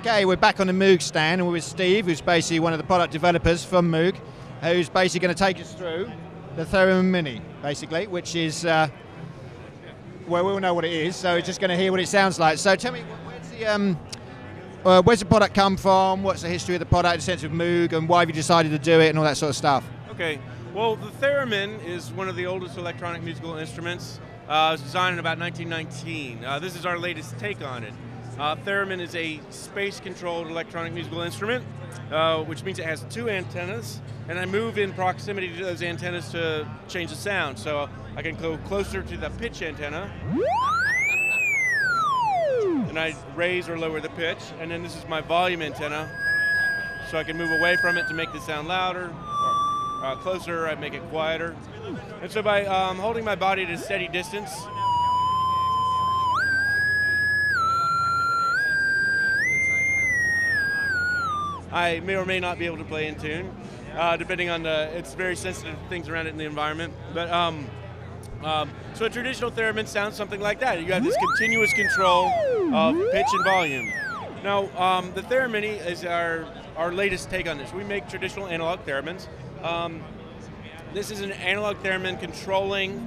Okay, we're back on the Moog stand and we're with Steve, who's basically one of the product developers from Moog, who's basically going to take us through the Theremini, basically, which is, well, we'll know what it is, so we're just going to hear what it sounds like. So tell me, where's the product come from, what's the history of the product, the sense of Moog, and why have you decided to do it, and all that sort of stuff? Okay, well, the theremin is one of the oldest electronic musical instruments. It was designed in about 1919. This is our latest take on it. Theremin is a space-controlled electronic musical instrument, which means it has two antennas, and I move in proximity to those antennas to change the sound. So I can go closer to the pitch antenna, and I raise or lower the pitch, and then this is my volume antenna, so I can move away from it to make the sound louder, or closer, I make it quieter. And so by holding my body at a steady distance, I may or may not be able to play in tune, depending on it's very sensitive to things around it in the environment. But so a traditional theremin sounds something like that. You have this continuous control of pitch and volume. Now, the Theremini is our latest take on this. We make traditional analog theremins. This is an analog theremin controlling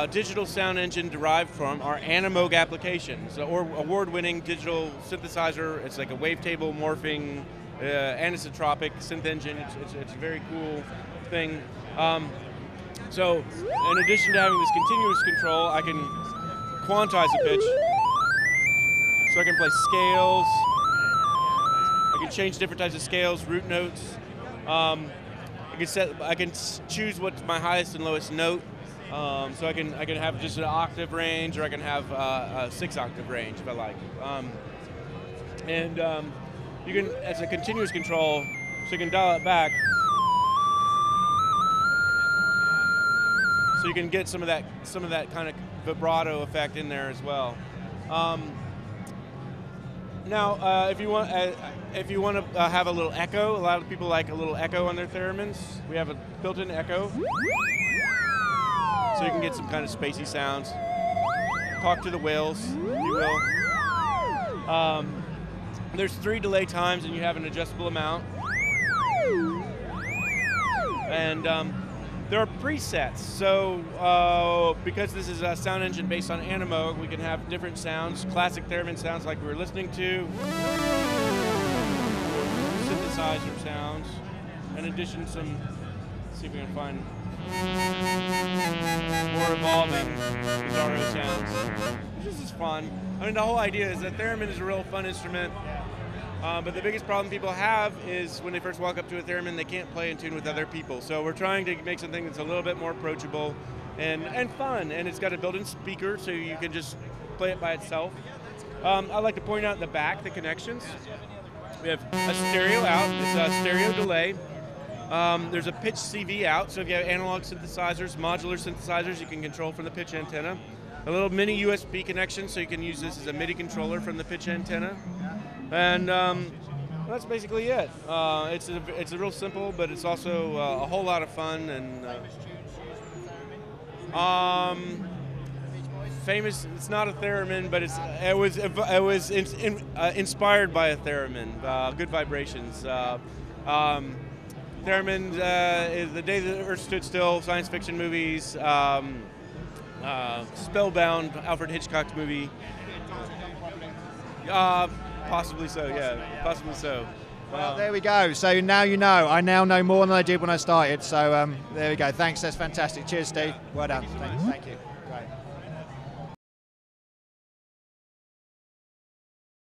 digital sound engine derived from our Moog application. So, or award-winning digital synthesizer. It's like a wavetable morphing anisotropic synth engine. It's a very cool thing. So in addition to having this continuous control, I can quantize the pitch. So I can play scales. I can change different types of scales, root notes. I can choose what's my highest and lowest note. So I can have just an octave range, or I can have a 6-octave range if I like. You can, as a continuous control, so you can dial it back. So you can get some of that kind of vibrato effect in there as well. Now, if you want to have a little echo, a lot of people like a little echo on their theremins. We have a built-in echo, so you can get some kind of spacey sounds. Talk to the whales, if you will. There's 3 delay times, and you have an adjustable amount. And there are presets. So because this is a sound engine based on Moog, we can have different sounds, classic theremin sounds like we were listening to, synthesizer sounds. In addition, let's see if we can find more evolving bizarro sounds. This is fun. I mean, the whole idea is that theremin is a real fun instrument. But the biggest problem people have is when they first walk up to a theremin, they can't play in tune with other people. So we're trying to make something that's a little bit more approachable and fun. And it's got a built-in speaker, so you can just play it by itself. I'd like to point out in the back, the connections. We have a stereo out, it's a stereo delay. There's a pitch CV out, so if you have analog synthesizers, modular synthesizers, you can control from the pitch antenna. A little mini USB connection, so you can use this as a MIDI controller from the pitch antenna. And that's basically it. It's a real simple, but it's also a whole lot of fun. And famous. It's not a theremin, but it was inspired by a theremin. Good vibrations. Theremin is The Day the Earth Stood Still. Science fiction movies. Spellbound, Alfred Hitchcock's movie. Possibly so, yeah. Possibly so. Well, there we go. So now you know. I now know more than I did when I started. So there we go. Thanks. That's fantastic. Cheers, Steve. Well done. Thank you. Great.